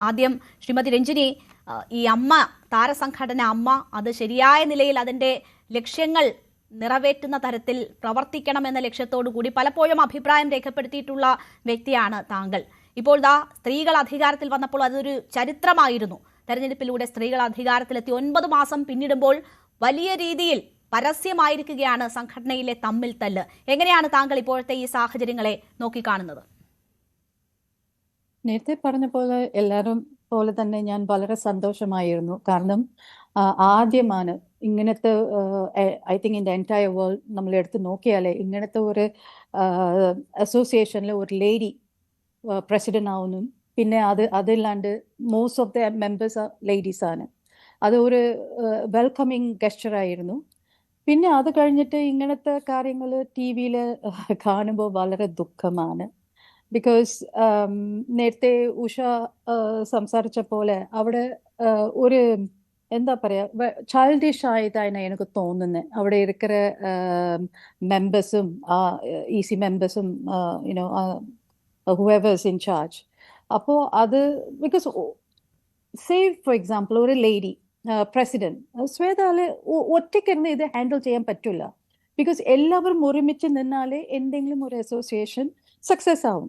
ആദ്യം ശ്രീമതി രഞ്ജിനി, ഈ അമ്മ താരസംഘടന അമ്മ അത് ശരിയായ നിലയിൽ അതിൻ്റെ ലക്ഷ്യങ്ങൾ നിറവേറ്റുന്ന തരത്തിൽ പ്രവർത്തിക്കണമെന്ന ലക്ഷ്യത്തോടു കൂടി പലപ്പോഴും അഭിപ്രായം രേഖപ്പെടുത്തിയിട്ടുള്ള വ്യക്തിയാണ് താങ്കൾ. ഇപ്പോൾ സ്ത്രീകൾ അധികാരത്തിൽ വന്നപ്പോൾ അതൊരു ചരിത്രമായിരുന്നു. തെരഞ്ഞെടുപ്പിലൂടെ സ്ത്രീകൾ അധികാരത്തിലെത്തി 9 മാസം പിന്നിടുമ്പോൾ വലിയ രീതിയിൽ പരസ്യമായിരിക്കുകയാണ് സംഘടനയിലെ തമ്മിൽ തല്ല്. എങ്ങനെയാണ് താങ്കൾ ഇപ്പോഴത്തെ ഈ സാഹചര്യങ്ങളെ നോക്കിക്കാണുന്നത്? നേരത്തെ പറഞ്ഞ പോലെ എല്ലാവരും പോലെ തന്നെ ഞാൻ വളരെ സന്തോഷമായിരുന്നു. കാരണം ആദ്യമാണ് ഇങ്ങനത്തെ, I think in the entire world നമ്മൾ എടുത്ത് നോക്കിയാലേ ഇങ്ങനത്തെ ഒരു അസോസിയേഷനിൽ ഒരു ലേഡി പ്രസിഡന്റ് ആവുന്നു. പിന്നെ അതില്ലാണ്ട് most of the members ladies ആണ്. അത് ഒരു വെൽക്കമിങ് ഗസ്റ്റർ ആയിരുന്നു. പിന്നെ അത് കഴിഞ്ഞിട്ട് ഇങ്ങനത്തെ കാര്യങ്ങൾ ടി വിയിൽ കാണുമ്പോൾ വളരെ ദുഃഖമാണ്. ബിക്കോസ് നേരത്തെ ഉഷ സംസാരിച്ച പോലെ അവിടെ ഒരു എന്താ പറയുക, ചൈൽഡിഷ് ആയിട്ടാണ് എനിക്ക് തോന്നുന്നത്. അവിടെ ഇരിക്കുന്ന മെമ്പേഴ്സും EC മെമ്പേഴ്സും യുനോ whoever's in charge. അപ്പോൾ അത് ബിക്കോസ് സേ ഫോർ എക്സാമ്പിൾ ഒരു ലേഡി പ്രസിഡന്റ് ശ്വേതാല് ഒറ്റയ്ക്കിരുന്ന് ഇത് ഹാൻഡിൽ ചെയ്യാൻ പറ്റില്ല. ബിക്കോസ് എല്ലാവരും ഒരുമിച്ച് നിന്നാലേ എന്തെങ്കിലും ഒരു അസോസിയേഷൻ സക്സസ് ആവും.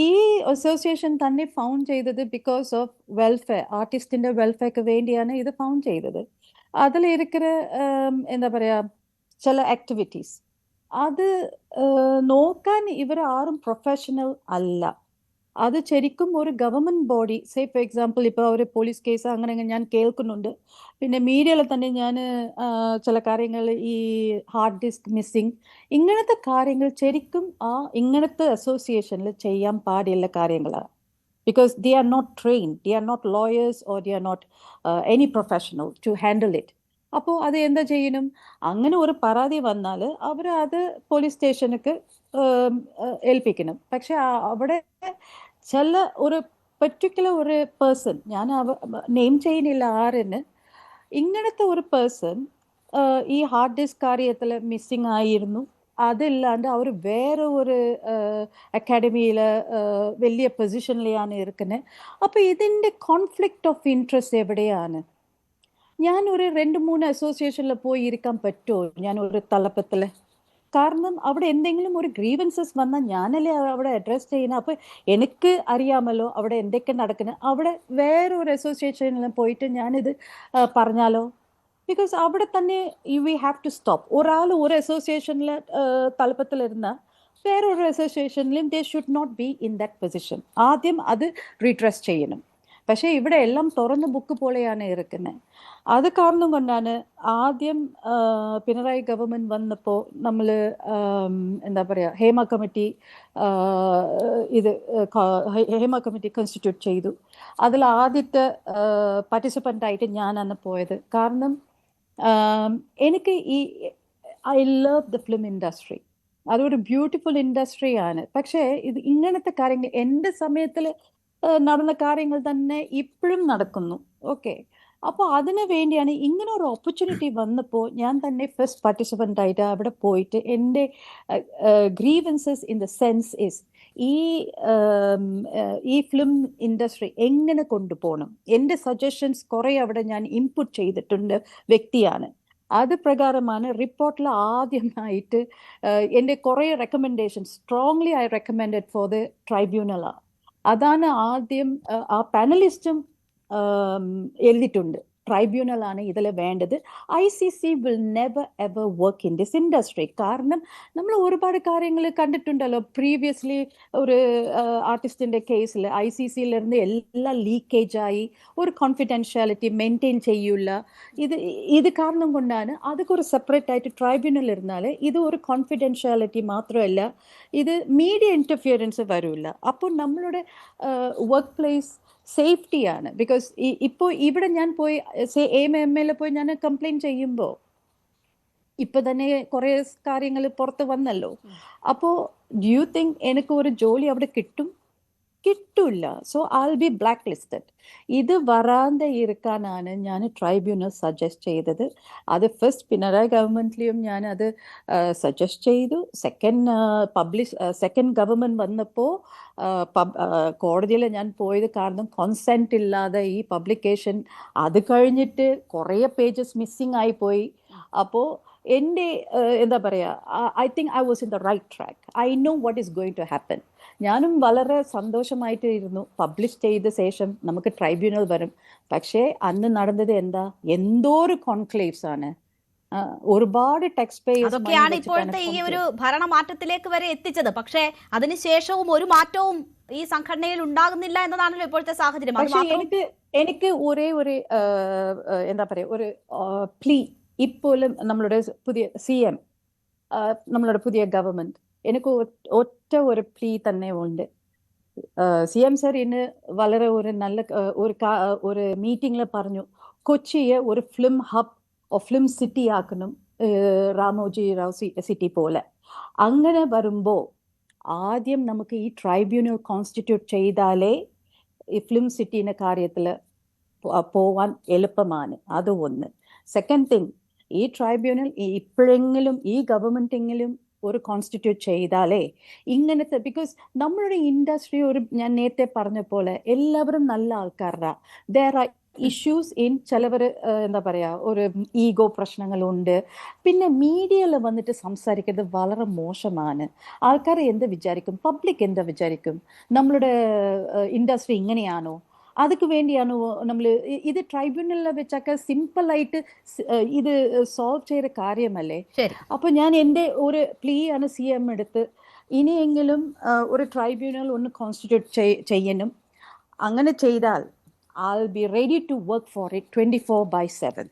ഈ അസോസിയേഷൻ തന്നെ ഫൗണ്ട് ചെയ്തത് ബിക്കോസ് ഓഫ് വെൽഫെയർ, ആർട്ടിസ്റ്റിന്റെ വെൽഫെയർക്ക് വേണ്ടിയാണ് ഇത് ഫൗണ്ട് ചെയ്തത്. അതിലിരിക്കുന്ന എന്താ പറയാ ചില ആക്ടിവിറ്റീസ് അത് നോക്കാൻ ഇവർ ആരും പ്രൊഫഷണൽ അല്ല. അത് ശരിക്കും ഒരു government body, say for example ഇപ്പോൾ ഒരു പോലീസ് കേസ് അങ്ങനെ ഞാൻ കേൾക്കുന്നുണ്ട്. പിന്നെ മീഡിയയിൽ തന്നെ ഞാൻ ചില കാര്യങ്ങൾ ഈ ഹാർഡ് ഡിസ്ക് മിസ്സിങ് ഇങ്ങനത്തെ കാര്യങ്ങൾ ശരിക്കും ഇങ്ങനത്തെ അസോസിയേഷനിൽ ചെയ്യാൻ പാടില്ല കാര്യങ്ങളാണ്. Because they are not trained, they are not lawyers or they are not any professional to handle it. അപ്പോൾ അത് എന്താ ചെയ്യണം, അങ്ങനെ ഒരു പരാതി വന്നാൽ അവർ അത് പോലീസ് സ്റ്റേഷനക്ക് ഏൽപ്പിക്കണം. പക്ഷെ അവിടെ ചില ഒരു പെർട്ടിക്കുലർ ഒരു പേഴ്സൺ, ഞാൻ നെയിം ചെയ്യുന്നില്ല ആരെന്ന്, ഇങ്ങനത്തെ ഒരു പേഴ്സൺ ഈ ഹാർഡ് ഡിസ്ക് കാര്യത്തിൽ മിസ്സിങ് ആയിരുന്നു. അതില്ലാണ്ട് അവർ വേറെ ഒരു അക്കാഡമിയിൽ വലിയ പൊസിഷനിലാണ് ഇരിക്കുന്നത്. അപ്പോൾ ഇതിൻ്റെ കോൺഫ്ലിക്റ്റ് ഓഫ് ഇൻട്രസ്റ്റ് എവിടെയാണ്? ഞാൻ ഒരു 2-3 അസോസിയേഷനിൽ പോയി ഇരിക്കാൻ പറ്റുമോ ഞാൻ ഒരു തലപ്പത്തിൽ? കാരണം അവിടെ എന്തെങ്കിലും ഒരു ഗ്രീവൻസസ് വന്നാൽ ഞാനല്ലേ അവിടെ അഡ്രസ് ചെയ്യുന്നത്. അപ്പോൾ എനിക്ക് അറിയാമല്ലോ അവിടെ എന്തൊക്കെ നടക്കുന്നത്. അവിടെ വേറൊരു അസോസിയേഷനിൽ പോയിട്ട് ഞാനിത് പറഞ്ഞാലോ? ബിക്കോസ് അവിടെ തന്നെ വി ഹാവ് ടു സ്റ്റോപ്പ്. ഒരാൾ ഒരു അസോസിയേഷനിൽ തലപ്പത്തിലിരുന്നാൽ വേറൊരു അസോസിയേഷനിലും they should not be in that position. ആദ്യം അത് റീട്രസ് ചെയ്യണം. പക്ഷേ ഇവിടെ എല്ലാം തുറന്ന ബുക്ക് പോലെയാണ് ഇരിക്കുന്നത്. അത് കാരണം കൊണ്ടാണ് ആദ്യം പിണറായി ഗവൺമെൻറ് വന്നപ്പോൾ നമ്മൾ എന്താ പറയുക ഹേമ കമ്മിറ്റി കോൺസ്റ്റിറ്റ്യൂട്ട് ചെയ്തു. അതിൽ ആദ്യത്തെ പാർട്ടിസിപ്പൻ്റായിട്ട് ഞാനാണ് പോയത്. കാരണം എനിക്ക് I love the film industry. അതൊരു ബ്യൂട്ടിഫുൾ ഇൻഡസ്ട്രിയാണ്. പക്ഷേ ഇത് ഇങ്ങനത്തെ കാര്യങ്ങൾ എൻ്റെ സമയത്തിൽ നടന്ന കാര്യങ്ങൾ തന്നെ ഇപ്പോഴും നടക്കുന്നു. ഓക്കെ, അപ്പോൾ അതിനു വേണ്ടിയാണ് ഇങ്ങനെ ഒരു ഓപ്പർച്യൂണിറ്റി വന്നപ്പോൾ ഞാൻ തന്നെ ഫസ്റ്റ് പാർട്ടിസിപ്പൻ്റ് ആയിട്ട് അവിടെ പോയിട്ട് എൻ്റെ grievances in the sense is ഈ ഫിലിം ഇൻഡസ്ട്രി എങ്ങനെ കൊണ്ടുപോകണം, എൻ്റെ സജഷൻസ് കുറേ അവിടെ ഞാൻ ഇൻപുട്ട് ചെയ്തിട്ടുണ്ട് വ്യക്തിയാണ്. അത് പ്രകാരമാണ് റിപ്പോർട്ടിൽ ആദ്യമായിട്ട് എൻ്റെ കുറേ recommendations strongly I recommended for the ട്രൈബ്യൂണലാണ്. അതാണ് ആദ്യം ആ പാനലിസ്റ്റും എഴുതിയിട്ടുണ്ട്. ട്രൈബ്യൂണലാണ് ഇതിൽ വേണ്ടത്. ICC will never ever work in this industry. കാരണം നമ്മൾ ഒരുപാട് കാര്യങ്ങൾ കണ്ടിട്ടുണ്ടല്ലോ. പ്രീവിയസ്ലി ഒരു ആർട്ടിസ്റ്റിൻ്റെ കേസിൽ ICCയിലിருந்து എല്ലാം ലീക്കേജായി, ഒരു കോൺഫിഡൻഷ്യാലിറ്റി മെയിൻറ്റെയിൻ ചെയ്യില്ല. ഇത് കാരണം കൊണ്ടാണ് അതൊക്കെ ഒരു സെപ്പറേറ്റ് ആയിട്ട് ട്രൈബ്യൂണൽ ഇരുന്നാൽ ഇത് ഒരു കോൺഫിഡൻഷ്യാലിറ്റി മാത്രമല്ല, ഇത് മീഡിയ ഇൻ്റർഫിയറൻസ് വരില്ല. അപ്പോൾ നമ്മളുടെ വർക്ക് പ്ലേസ് സേഫ്റ്റിയാണ്. ബിക്കോസ് ഇപ്പോൾ ഇവിടെ ഞാൻ പോയി AMMയിൽ പോയി ഞാൻ കംപ്ലൈൻറ്റ് ചെയ്യുമ്പോൾ ഇപ്പം തന്നെ കുറേ കാര്യങ്ങൾ പുറത്ത് വന്നല്ലോ. അപ്പോൾ ഡു യു തിങ്ക് എനിക്ക് ഒരു ജോലി അവിടെ കിട്ടും? കിട്ടില്ല. So I'll be blacklisted. ഇത് വരാതെ ഇരിക്കാനാണ് ഞാൻ ട്രൈബ്യൂണൽ സജസ്റ്റ് ചെയ്തത്. അത് ഫസ്റ്റ് പിണറായി ഗവൺമെന്റിലും ഞാൻ അത് സജസ്റ്റ് ചെയ്തു. സെക്കൻഡ് ഗവൺമെന്റ് വന്നപ്പോൾ കോടതിയിൽ ഞാൻ പോയത് കാരണം കോൺസെന്റ് ഇല്ലാതെ ഈ പബ്ലിക്കേഷൻ, അത് കഴിഞ്ഞിട്ട് കുറേ പേജസ് മിസ്സിങ് ആയിപ്പോയി. അപ്പോൾ എൻ്റെ എന്താ പറയുക, I think I was in the right track. I know what is going to happen. ഞാനും വളരെ സന്തോഷമായിട്ട് ഇരുന്നു. പബ്ലിഷ് ചെയ്ത ശേഷം നമുക്ക് ട്രൈബ്യൂണൽ വരും. പക്ഷേ അന്ന് നടന്നത് എന്തോ ഒരു കോൺക്ലേവ്സ് ആണ്. ഒരുപാട് ടാക്സ് പേയേഴ്സ് അതൊക്കെയാണ് ഇപ്പോഴത്തെ ഈ ഒരു ഭരണമാറ്റത്തിലേക്ക് വരെ എത്തിച്ചത്. പക്ഷേ അതിനുശേഷവും ഒരു മാറ്റവും ഈ സംഘടനയിൽ ഉണ്ടാകുന്നില്ല എന്നതാണല്ലോ ഇപ്പോഴത്തെ സാഹചര്യം. പക്ഷേ എനിക്ക് ഒരേ ഒരു എന്താ പറയുക, ഒരു പ്ലീ ഇപ്പോഴും നമ്മളുടെ പുതിയ CM, നമ്മളുടെ പുതിയ ഗവൺമെന്റ്, എനിക്ക് ഒറ്റ ഒരു പ്ലീ തന്നെ ഉണ്ട്. CM സർ ഇന്ന് വളരെ ഒരു നല്ല ഒരു മീറ്റിംഗിൽ പറഞ്ഞു, കൊച്ചിയെ ഒരു ഫിലിം ഹബ് ഫിലിം സിറ്റി ആക്കണം, രാമോജി റാവു സിറ്റി പോലെ. അങ്ങനെ വരുമ്പോൾ ആദ്യം നമുക്ക് ഈ ട്രൈബ്യൂണൽ കോൺസ്റ്റിറ്റ്യൂട്ട് ചെയ്താലേ ഈ ഫിലിം സിറ്റിന്റെ കാര്യത്തിൽ പോവാൻ എളുപ്പമാണ്. അത് ഒന്ന്. സെക്കൻഡ് തിങ്, ഈ ട്രൈബ്യൂണൽ ഇപ്പോഴെങ്കിലും ഈ ഗവൺമെന്റെങ്കിലും ഒരു കോൺസ്റ്റിറ്റ്യൂട്ട് ചെയ്താലേ ഇങ്ങനത്തെ, ബിക്കോസ് നമ്മളുടെ ഇൻഡസ്ട്രി ഞാൻ നേരത്തെ പറഞ്ഞ പോലെ എല്ലാവരും നല്ല ആൾക്കാരാ. ദർ ആർ ഇഷ്യൂസ് ഇൻ ചിലവർ എന്താ പറയുക, ഒരു ഈഗോ പ്രശ്നങ്ങളുണ്ട്. പിന്നെ മീഡിയയിൽ വന്നിട്ട് സംസാരിക്കുന്നത് വളരെ മോശമാണ്. ആൾക്കാർ എന്ത് വിചാരിക്കും, പബ്ലിക് എന്താ വിചാരിക്കും, നമ്മളുടെ ഇൻഡസ്ട്രി ഇങ്ങനെയാണോ, அதுக்கு வேண்டியான നമ്മൾ ഇത് ട്രൈബ്യൂണലിൽ വെച്ചൊക്കെ സിമ്പിളായിട്ട് ഇത് സോൾവ് ചെയ്ത കാര്യമല്ലേ. അപ്പൊ ഞാൻ എൻ്റെ ഒരു പ്ലീ ആണ് CM എടുത്ത്, ഇനിയെങ്കിലും ഒരു ട്രൈബ്യൂണൽ ഒന്ന് കോൺസ്റ്റിറ്റ്യൂട്ട് ചെയ്യണം. അങ്ങനെ ചെയ്താൽ I'll be ready to work for it 24/7.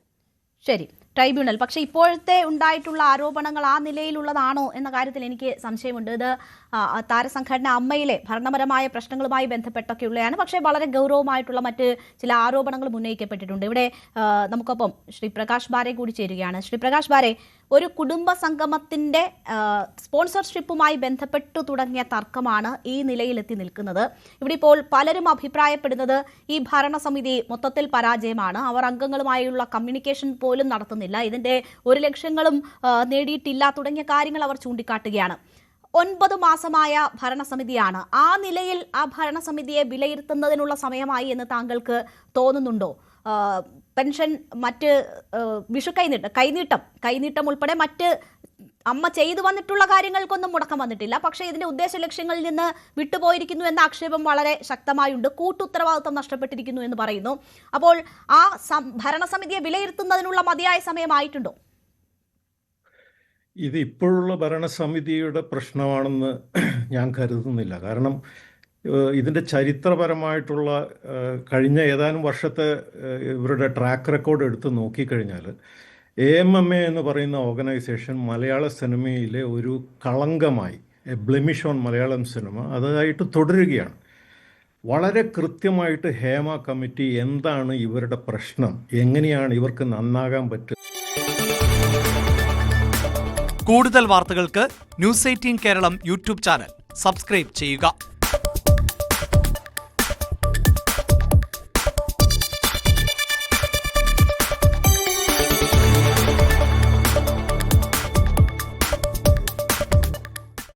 ശരി, ട്രൈബ്യൂണൽ. പക്ഷേ ഇപ്പോഴത്തെ ഉണ്ടായിട്ടുള്ള ആരോപണങ്ങൾ ആ നിലയിലുള്ളതാണോ എന്ന കാര്യത്തിൽ എനിക്ക് സംശയമുണ്ട്. ഇത് താരസംഘടന അമ്മയിലെ ഭരണപരമായ പ്രശ്നങ്ങളുമായി ബന്ധപ്പെട്ടൊക്കെയുള്ളതാണ്. പക്ഷേ വളരെ ഗൗരവമായിട്ടുള്ള മറ്റ് ചില ആരോപണങ്ങൾ ഉന്നയിക്കപ്പെട്ടിട്ടുണ്ട്. ഇവിടെ നമുക്കൊപ്പം ശ്രീ പ്രകാശ് ബാരെ കൂടി ചേരുകയാണ്. ശ്രീ പ്രകാശ് ബാരെ, ഒരു കുടുംബ സംഗമത്തിന്റെ സ്പോൺസർഷിപ്പുമായി ബന്ധപ്പെട്ടു തുടങ്ങിയ തർക്കമാണ് ഈ നിലയിലെത്തി നിൽക്കുന്നത്. ഇവിടെ ഇപ്പോൾ പലരും അഭിപ്രായപ്പെടുന്നത് ഈ ഭരണസമിതി മൊത്തത്തിൽ പരാജയമാണ്. അവർ അംഗങ്ങളുമായുള്ള കമ്മ്യൂണിക്കേഷൻ പോലും നടത്തുന്നില്ല, ഇതിന്റെ ഒരു ലക്ഷ്യങ്ങളും നേടിയിട്ടില്ല തുടങ്ങിയ കാര്യങ്ങൾ അവർ ചൂണ്ടിക്കാട്ടുകയാണ്. 9 മാസമായ ഭരണസമിതിയാണ്. ആ നിലയിൽ ആ ഭരണസമിതിയെ വിലയിരുത്തുന്നതിനുള്ള സമയമായി എന്ന് താങ്കൾക്ക് തോന്നുന്നുണ്ടോ? പെൻഷൻ, മറ്റ് വിഷു കൈനീട്ടം ഉൾപ്പെടെ മറ്റ് അമ്മ ചെയ്തു വന്നിട്ടുള്ള കാര്യങ്ങൾക്കൊന്നും മുടക്കം വന്നിട്ടില്ല. പക്ഷേ ഇതിന്റെ ഉദ്ദേശ ലക്ഷ്യങ്ങളിൽ നിന്ന് വിട്ടുപോയിരിക്കുന്നു എന്ന ആക്ഷേപം വളരെ ശക്തമായുണ്ട്. കൂട്ടുത്തരവാദിത്വം നഷ്ടപ്പെട്ടിരിക്കുന്നു എന്ന് പറയുന്നു. അപ്പോൾ ആ ഭരണസമിതിയെ വിലയിരുത്തുന്നതിനുള്ള മതിയായ സമയമായിട്ടുണ്ടോ? ഇത് ഇപ്പോഴുള്ള ഭരണസമിതിയുടെ പ്രശ്നമാണെന്ന് ഞാൻ കരുതുന്നില്ല. കാരണം ഇതിൻ്റെ ചരിത്രപരമായിട്ടുള്ള കഴിഞ്ഞ ഏതാനും വർഷത്തെ ഇവരുടെ ട്രാക്ക് റെക്കോർഡ് എടുത്ത് നോക്കിക്കഴിഞ്ഞാൽ AMMA എന്ന് പറയുന്ന ഓർഗനൈസേഷൻ മലയാള സിനിമയിലെ ഒരു കളങ്കമായി, ബ്ലെമിഷ് ഓൺ മലയാളം സിനിമ, അതായിട്ട് തുടരുകയാണ്. വളരെ കൃത്യമായിട്ട് ഹേമ കമ്മിറ്റി എന്താണ് ഇവരുടെ പ്രശ്നം, എങ്ങനെയാണ് ഇവർക്ക് നന്നാകാൻ പറ്റുക. കൂടുതൽ വാർത്തകൾക്ക് News 18 Keralam YouTube channel subscribe ചെയ്യുക.